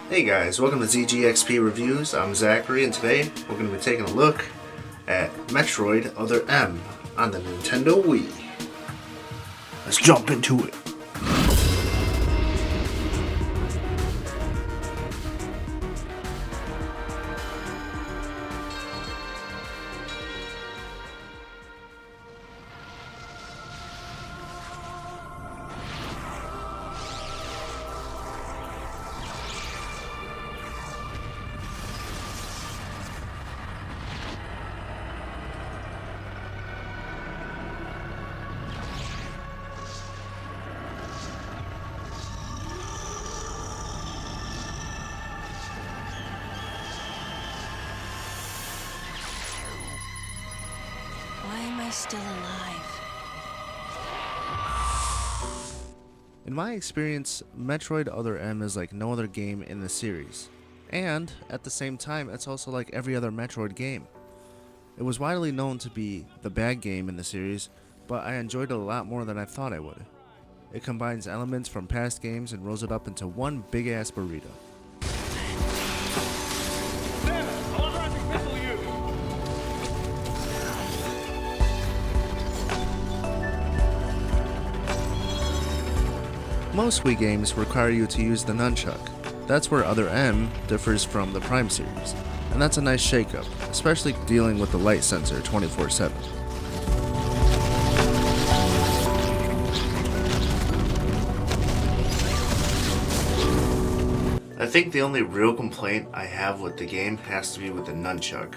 Hey guys, welcome to ZgExpReviews. I'm Zachary, and today we're going to be taking a look at Metroid Other M on the Nintendo Wii. Let's jump into it. Why am I still alive? In my experience, Metroid Other M is like no other game in the series. And, at the same time, it's also like every other Metroid game. It was widely known to be the bad game in the series, but I enjoyed it a lot more than I thought I would. It combines elements from past games and rolls it up into one big-ass burrito. Most Wii games require you to use the nunchuck. That's where Other M differs from the Prime series, and that's a nice shakeup, especially dealing with the light sensor 24/7. I think the only real complaint I have with the game has to be with the nunchuck.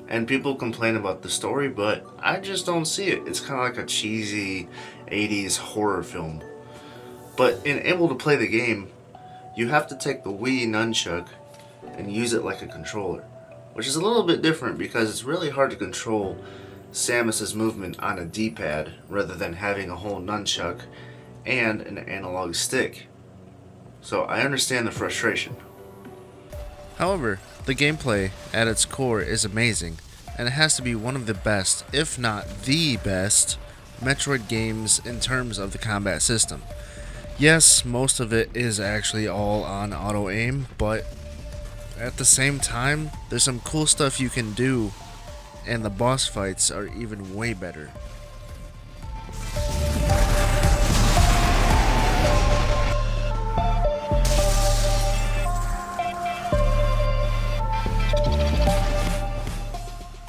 And people complain about the story, but I just don't see it. It's kind of like a cheesy 80s horror film. But in able to play the game, you have to take the Wii nunchuck and use it like a controller, which is a little bit different because it's really hard to control Samus's movement on a D-pad rather than having a whole nunchuck and an analog stick. So I understand the frustration. However, the gameplay at its core is amazing, and it has to be one of the best, if not the best, Metroid games in terms of the combat system. Yes, most of it is actually all on auto-aim, but at the same time, there's some cool stuff you can do, and the boss fights are even way better.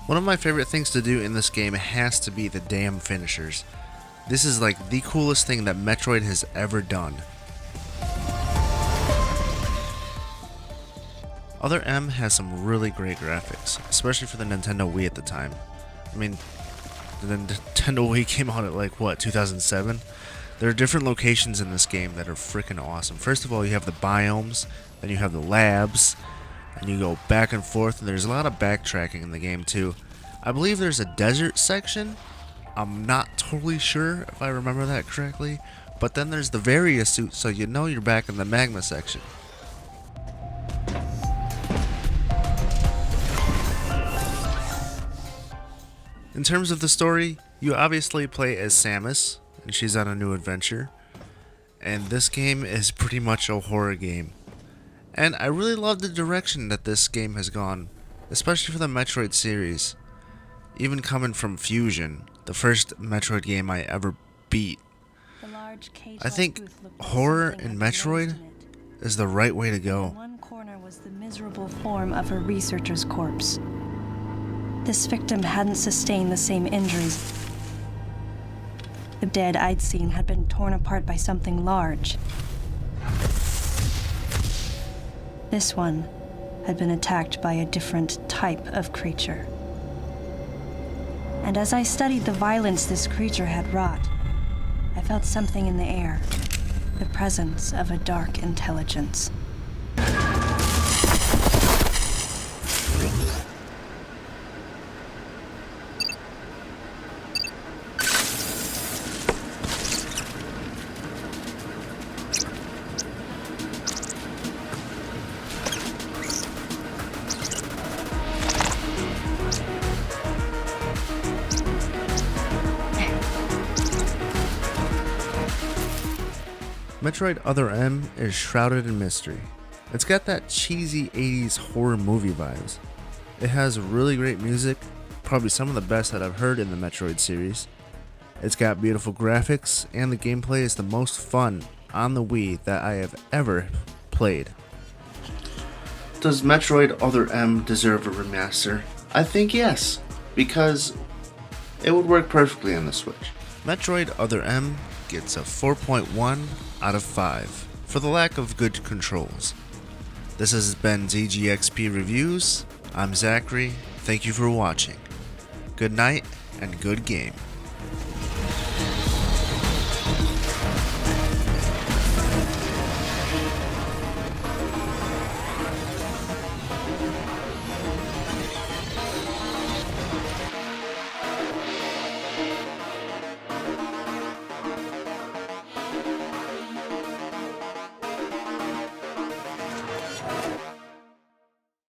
One of my favorite things to do in this game has to be the damn finishers. This is like the coolest thing that Metroid has ever done. Other M has some really great graphics, especially for the Nintendo Wii at the time. I mean, the Nintendo Wii came out at like, what, 2007? There are different locations in this game that are freaking awesome. First of all, you have the biomes, then you have the labs, and you go back and forth, and there's a lot of backtracking in the game too. I believe there's a desert section. I'm not totally sure if I remember that correctly, but then there's the Varia suit, so you know you're back in the magma section. In terms of the story, you obviously play as Samus, and she's on a new adventure, and this game is pretty much a horror game. And I really love the direction that this game has gone, especially for the Metroid series. Even coming from Fusion, the first Metroid game I ever beat. I think horror in Metroid is the right way to go. In one corner was the miserable form of a researcher's corpse. This victim hadn't sustained the same injuries. The dead I'd seen had been torn apart by something large. This one had been attacked by a different type of creature. And as I studied the violence this creature had wrought, I felt something in the air, the presence of a dark intelligence. Metroid Other M is shrouded in mystery. It's got that cheesy 80s horror movie vibes. It has really great music, probably some of the best that I've heard in the Metroid series. It's got beautiful graphics, and the gameplay is the most fun on the Wii that I have ever played. Does Metroid Other M deserve a remaster? I think yes, because it would work perfectly on the Switch. Metroid Other M gets a 4.1 out of 5 for the lack of good controls. This has been ZgExpReviews. I'm Zachary. Thank you for watching. Good night and good game.